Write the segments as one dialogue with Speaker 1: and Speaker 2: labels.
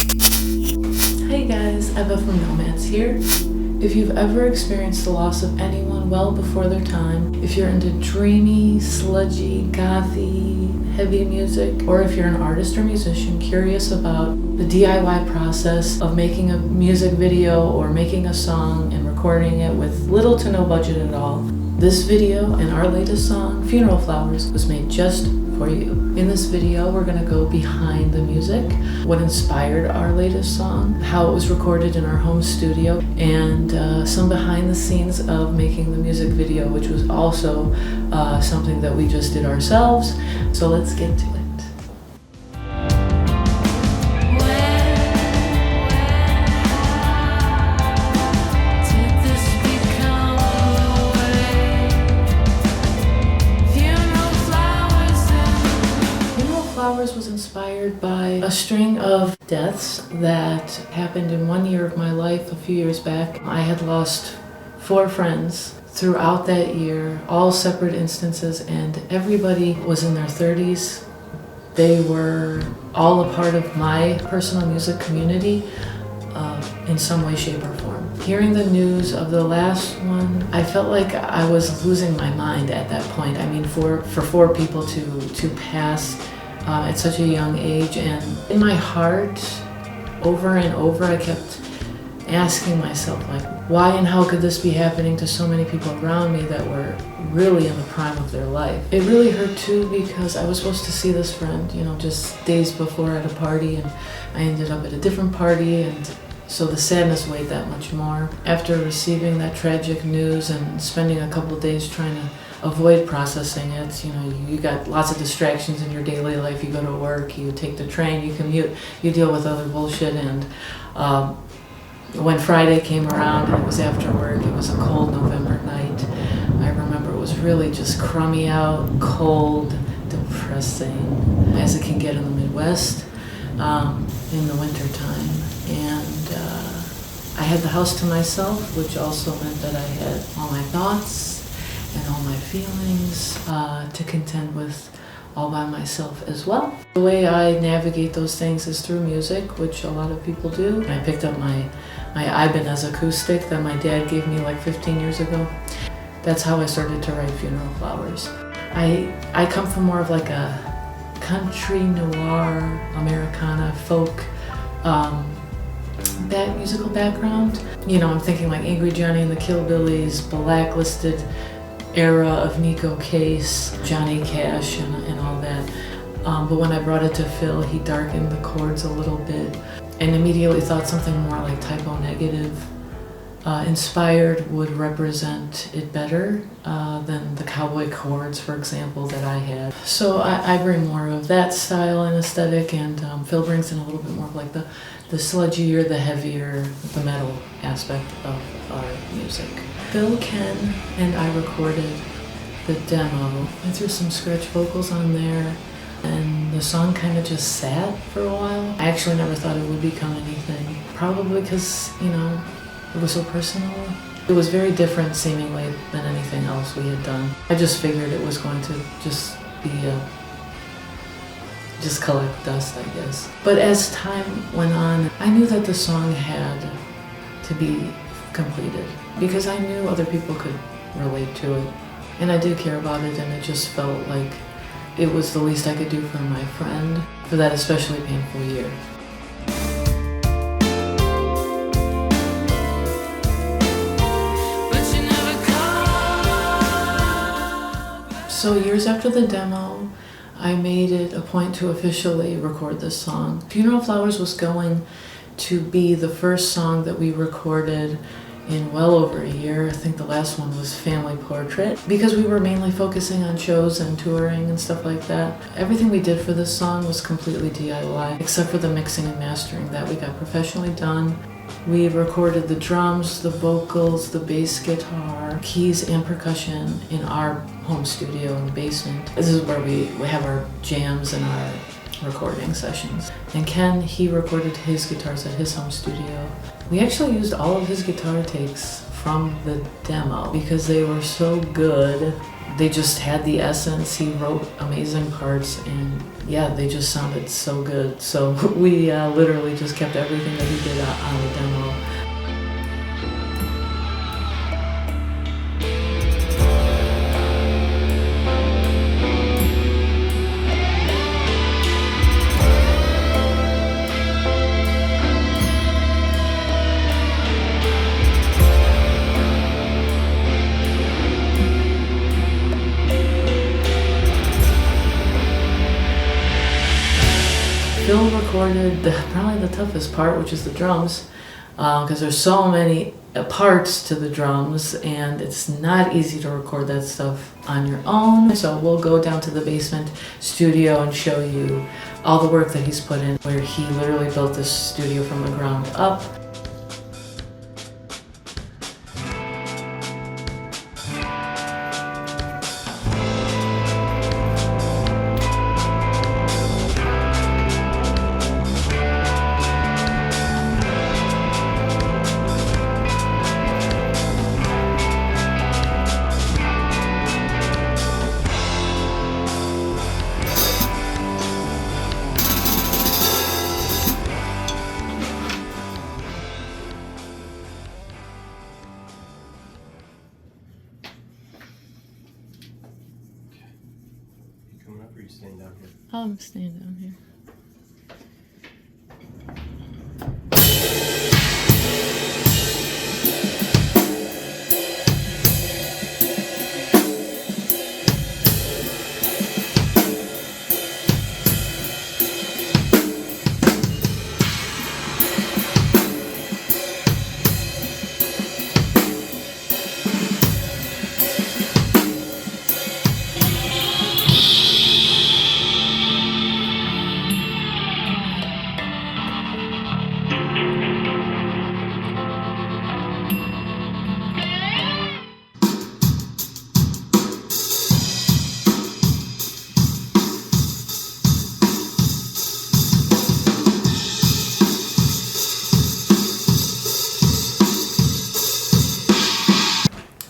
Speaker 1: Hey guys, Eva from Nohmads here. If you've ever experienced the loss of anyone well before their time, if you're into dreamy, sludgy, gothy, heavy music, or if you're an artist or musician curious about the DIY process of making a music video or making a song and recording it with little to no budget at all, this video and our latest song, Funeral Flowers, was made just for you. In this video, we're gonna go behind the music, what inspired our latest song, how it was recorded in our home studio, and some behind the scenes of making the music video, which was also something that we just did ourselves. So let's get to it. Was inspired by a string of deaths that happened in 1 year of my life a few years back. I had lost 4 friends throughout that year, all separate instances, and everybody was in their 30s. They were all a part of my personal music community in some way, shape, or form. Hearing the news of the last one, I felt like I was losing my mind at that point. I mean, for 4 people to pass at such a young age, and in my heart, over and over, I kept asking myself, like, why and how could this be happening to so many people around me that were really in the prime of their life? It really hurt too, because I was supposed to see this friend, just days before at a party, and I ended up at a different party, and so the sadness weighed that much more. After receiving that tragic news and spending a couple of days trying to avoid processing it, you got lots of distractions in your daily life. You go to work, you take the train, you commute, you deal with other bullshit, and when Friday came around and it was after work, it was a cold November night. I remember it was really just crummy out, cold, depressing, as it can get in the Midwest in the winter time. And I had the house to myself, which also meant that I had all my thoughts and all my feelings to contend with all by myself as well. The way I navigate those things is through music, which a lot of people do. I picked up my Ibanez acoustic that my dad gave me like 15 years ago. That's how I started to write Funeral Flowers. I come from more of like a country, noir, Americana, folk musical background. I'm thinking like Angry Johnny and the Killbillies, Blacklisted era of Nico Case, Johnny Cash, and all that. But when I brought it to Phil, he darkened the chords a little bit and immediately thought something more like typo negative inspired would represent it better than the cowboy chords, for example, that I had. So I bring more of that style and aesthetic, and Phil brings in a little bit more of like the sludgier, the heavier, the metal aspect of our music. Phil, Ken, and I recorded the demo. I threw some scratch vocals on there, and the song kind of just sat for a while. I actually never thought it would become anything, probably because, it was so personal. It was very different, seemingly, than anything else we had done. I just figured it was going to just be just collect dust, I guess. But as time went on, I knew that the song had to be completed because I knew other people could relate to it. And I did care about it, and it just felt like it was the least I could do for my friend for that especially painful year. So years after the demo, I made it a point to officially record this song. Funeral Flowers was going to be the first song that we recorded in well over a year. I think the last one was Family Portrait, because we were mainly focusing on shows and touring and stuff like that. Everything we did for this song was completely DIY, except for the mixing and mastering that we got professionally done. We recorded the drums, the vocals, the bass guitar, keys, and percussion in our home studio in the basement. This is where we have our jams and our recording sessions. And Ken, he recorded his guitars at his home studio. We actually used all of his guitar takes from the demo because they were so good. They just had the essence. He wrote amazing parts, and yeah, they just sounded so good. So we literally just kept everything that he did on the demo. Phil recorded probably the toughest part, which is the drums, because there's so many parts to the drums, and it's not easy to record that stuff on your own. So we'll go down to the basement studio and show you all the work that he's put in, where he literally built this studio from the ground up.
Speaker 2: Or are you staying down here?
Speaker 1: I'm staying down here.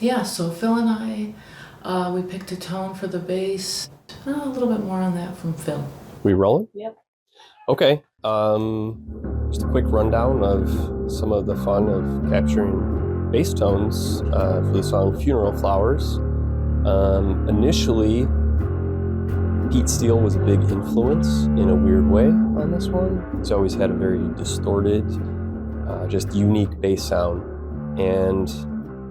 Speaker 1: Yeah, so Phil and I, we picked a tone for the bass. A little bit more on that from Phil.
Speaker 2: We rolling?
Speaker 1: Yep.
Speaker 2: Okay. Just a quick rundown of some of the fun of capturing bass tones for the song Funeral Flowers. Initially, Pete Steele was a big influence in a weird way on this one. He's always had a very distorted, just unique bass sound. And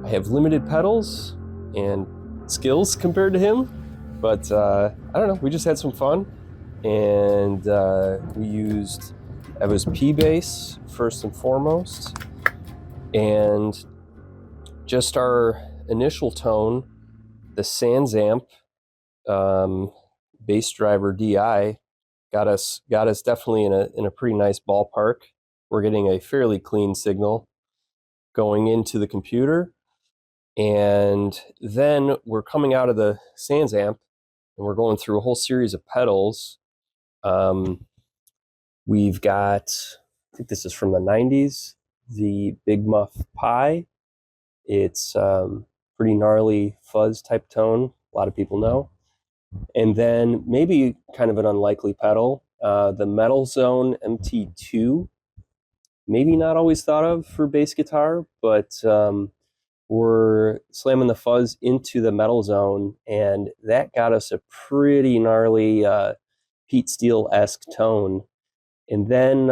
Speaker 2: I have limited pedals and skills compared to him, but I don't know, we just had some fun. And we used Eva's P bass first and foremost, and just our initial tone, the Sans Amp bass driver DI got us definitely in a pretty nice ballpark. We're getting a fairly clean signal going into the computer, and then we're coming out of the Sans Amp and we're going through a whole series of pedals. We've got, I think this is from the 90s, the Big Muff Pi. It's pretty gnarly fuzz type tone, a lot of people know. And then maybe kind of an unlikely pedal, the Metal Zone MT2. Maybe not always thought of for bass guitar, but we're slamming the fuzz into the Metal Zone, and that got us a pretty gnarly Pete Steele-esque tone. And then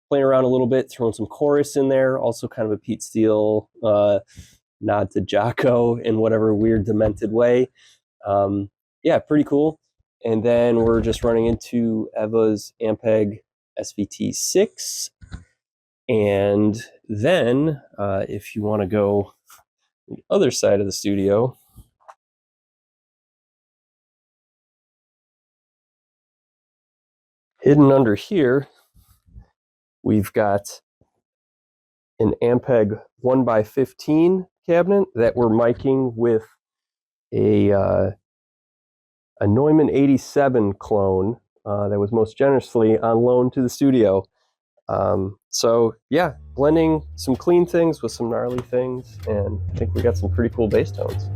Speaker 2: playing around a little bit, throwing some chorus in there, also kind of a Pete Steele nod to Xoxo in whatever weird, demented way. Yeah, pretty cool. And then we're just running into Eva's Ampeg SVT6. And then if you want to go the other side of the studio, hidden under here, we've got an Ampeg 1x15 cabinet that we're miking with a Neumann 87 clone that was most generously on loan to the studio. So yeah, blending some clean things with some gnarly things, and I think we got some pretty cool bass tones.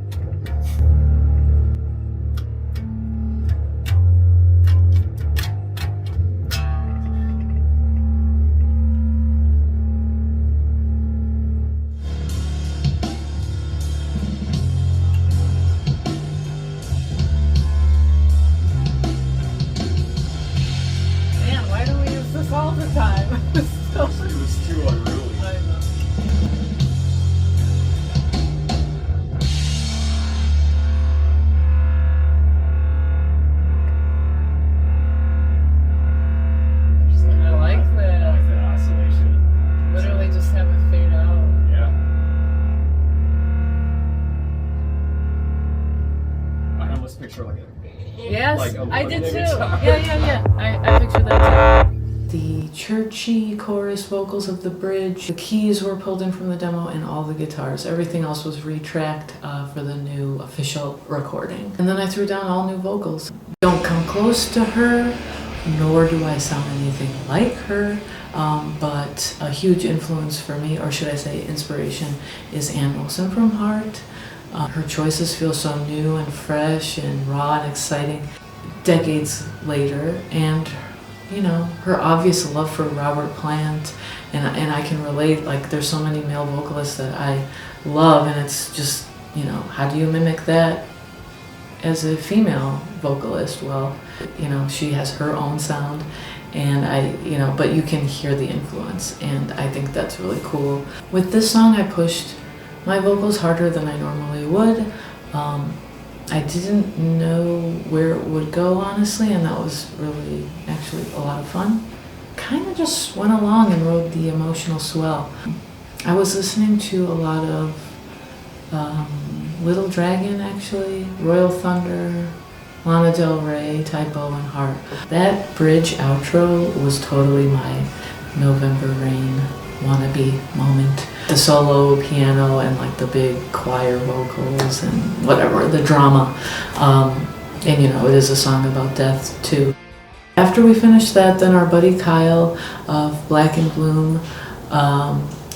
Speaker 1: time. So,
Speaker 2: It was too unruly.
Speaker 1: I know. I like that.
Speaker 2: I like that oscillation.
Speaker 1: Literally just have it fade out.
Speaker 2: Yeah. I almost picture like a
Speaker 1: Yes,
Speaker 2: like a
Speaker 1: I did too.
Speaker 2: guitar.
Speaker 1: Yeah. I picture that too. The churchy chorus vocals of the bridge, the keys were pulled in from the demo, and all the guitars. Everything else was retracked for the new official recording. And then I threw down all new vocals. Don't come close to her, nor do I sound anything like her. But a huge influence for me, or should I say inspiration, is Ann Wilson from Heart. Her choices feel so new and fresh and raw and exciting decades later, and you know, her obvious love for Robert Plant, and I can relate. Like, there's so many male vocalists that I love, and it's just, you know, how do you mimic that as a female vocalist? Well, you know, she has her own sound, and you know, but you can hear the influence, and I think that's really cool. With this song, I pushed my vocals harder than I normally would. I didn't know where it would go, honestly, and that was really actually a lot of fun. Kind of just went along and rode the emotional swell. I was listening to a lot of Little Dragon, actually, Royal Thunder, Lana Del Rey, Typo, and Heart. That bridge outro was totally my November Rain wannabe moment. The solo piano and like the big choir vocals and whatever, the drama. And you know, it is a song about death too. After we finished that, then our buddy Kyle of Black and Bloom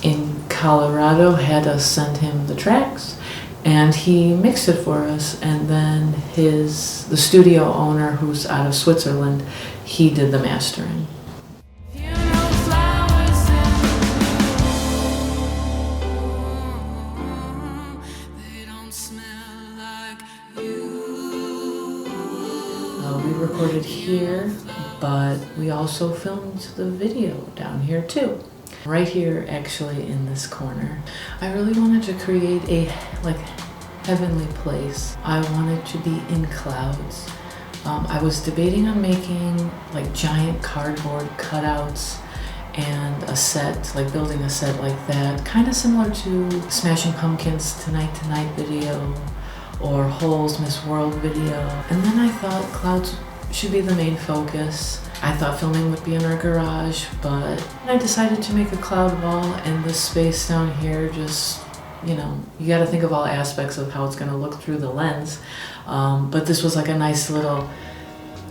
Speaker 1: in Colorado had us send him the tracks, and he mixed it for us. And then the studio owner, who's out of Switzerland, he did the mastering. We recorded here, but we also filmed the video down here too. Right here, actually, in this corner. I really wanted to create a heavenly place. I wanted to be in clouds. I was debating on making like giant cardboard cutouts and a set, like building a set like that, kind of similar to Smashing Pumpkins' Tonight Tonight video or Hole's Miss World video. And then I thought clouds should be the main focus. I thought filming would be in our garage, but I decided to make a cloud wall, and this space down here just, you know, you gotta think of all aspects of how it's gonna look through the lens. But this was like a nice little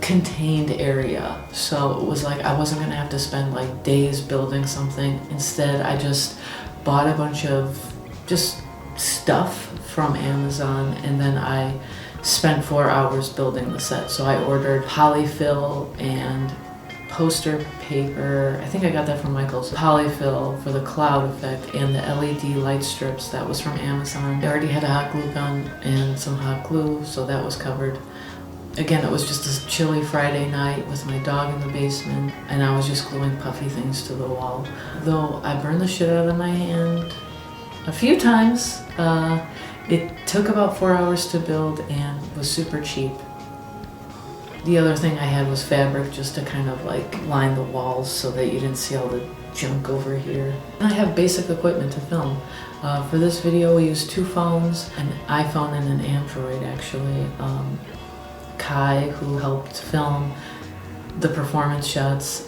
Speaker 1: contained area. So it was like I wasn't gonna have to spend like days building something. Instead, I just bought a bunch of just stuff from Amazon, and then I spent 4 hours building the set. So I ordered polyfill and poster paper. I think I got that from Michael's. Polyfill for the cloud effect, and the LED light strips, that was from Amazon. I already had a hot glue gun and some hot glue, so that was covered. Again, it was just a chilly Friday night with my dog in the basement, and I was just gluing puffy things to the wall. Though I burned the shit out of my hand a few times. It took about 4 hours to build and was super cheap. The other thing I had was fabric, just to kind of like line the walls so that you didn't see all the junk over here. And I have basic equipment to film. For this video, we used 2 phones, an iPhone and an Android actually. Kai, who helped film the performance shots,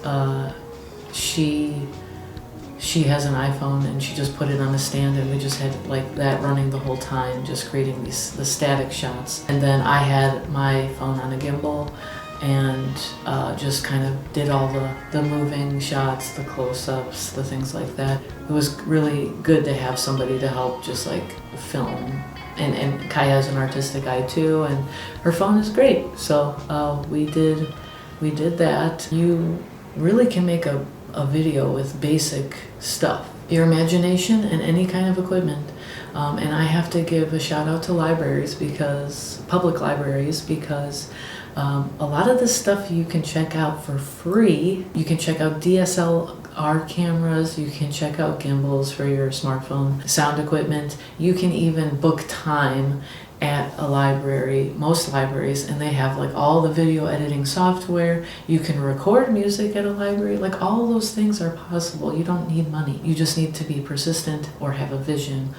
Speaker 1: she has an iPhone, and she just put it on a stand, and we just had like that running the whole time, just creating the static shots. And then I had my phone on a gimbal, and just kind of did all the moving shots, the close-ups, the things like that. It was really good to have somebody to help just like film. And Kai has an artistic eye too, and her phone is great. So we did that. You really can make a video with basic stuff. Your imagination and any kind of equipment. And I have to give a shout out to libraries, because public libraries, because A lot of this stuff you can check out for free. You can check out DSLR cameras, you can check out gimbals for your smartphone, sound equipment. You can even book time at a library, most libraries, and they have like all the video editing software. You can record music at a library. Like all those things are possible. You don't need money. You just need to be persistent or have a vision.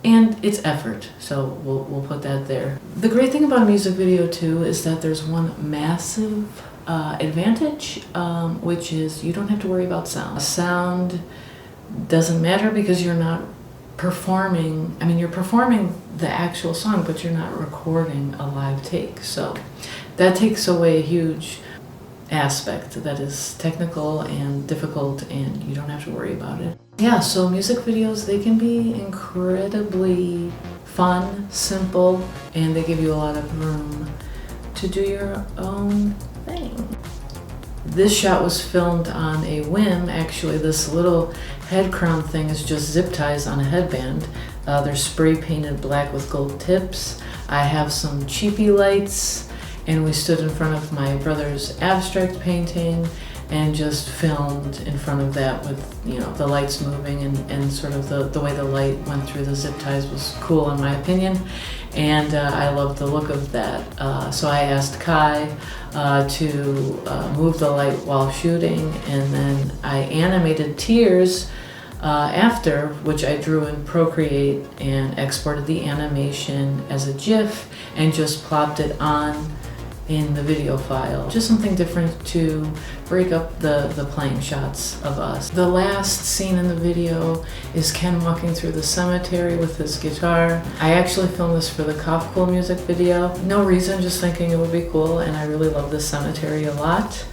Speaker 1: And it's effort, so we'll put that there. The great thing about a music video too is that there's one massive advantage, which is you don't have to worry about sound. Sound doesn't matter because you're not performing. I mean, you're performing the actual song, but you're not recording a live take. So that takes away a huge aspect that is technical and difficult, and you don't have to worry about it. Yeah, so music videos, they can be incredibly fun, simple, and they give you a lot of room to do your own thing. This shot was filmed on a whim. Actually, this little head crown thing is just zip ties on a headband. They're spray painted black with gold tips. I have some cheapy lights, and we stood in front of my brother's abstract painting and just filmed in front of that with, you know, the lights moving, and sort of the way the light went through the zip ties was cool in my opinion. And I loved the look of that. So I asked Kai to move the light while shooting, and then I animated tears after, which I drew in Procreate and exported the animation as a GIF and just plopped it on in the video file. Just something different to break up the playing shots of us. The last scene in the video is Ken walking through the cemetery with his guitar. I actually filmed this for the Cough Cool music video. No reason, just thinking it would be cool, and I really love this cemetery a lot.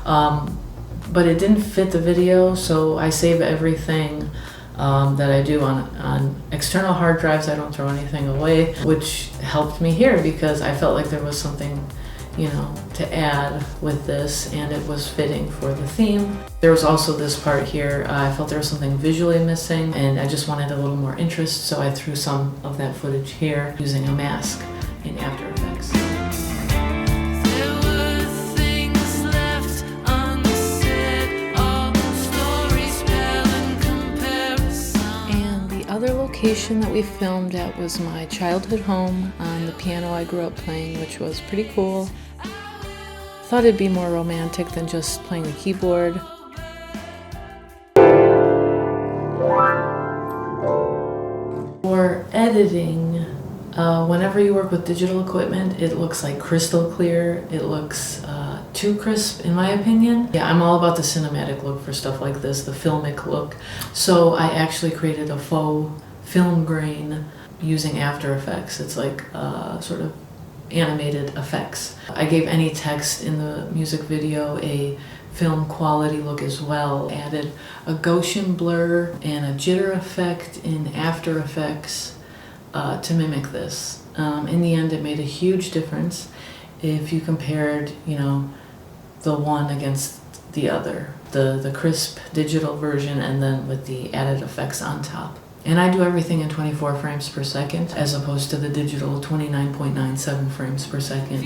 Speaker 1: But it didn't fit the video, so I save everything that I do on external hard drives. I don't throw anything away, which helped me here because I felt like there was something, you know, to add with this, and it was fitting for the theme. There was also this part here. I felt there was something visually missing, and I just wanted a little more interest, so I threw some of that footage here using a mask in After Effects. The other location that we filmed at was my childhood home on the piano I grew up playing, which was pretty cool. Thought it'd be more romantic than just playing the keyboard. For editing, whenever you work with digital equipment, it looks like crystal clear. It looks too crisp, in my opinion. Yeah, I'm all about the cinematic look for stuff like this, the filmic look. So I actually created a faux film grain using After Effects. It's like sort of animated effects. I gave any text in the music video a film quality look as well. Added a Gaussian blur and a jitter effect in After Effects to mimic this. In the end, it made a huge difference if you compared, you know, the one against the other, the crisp digital version and then with the added effects on top. And I do everything in 24 frames per second as opposed to the digital 29.97 frames per second.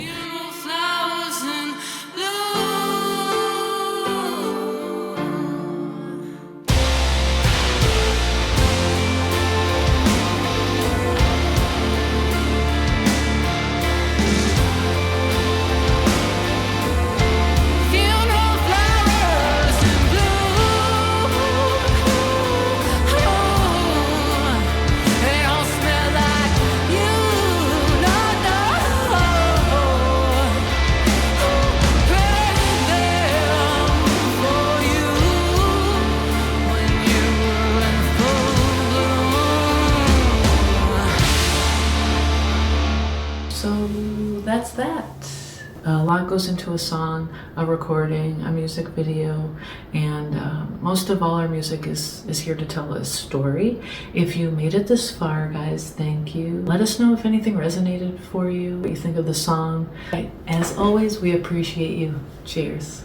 Speaker 1: So that's that. A lot goes into a song, a recording, a music video, and most of all our music is here to tell a story. If you made it this far, guys, thank you. Let us know if anything resonated for you, what you think of the song. As always, we appreciate you. Cheers.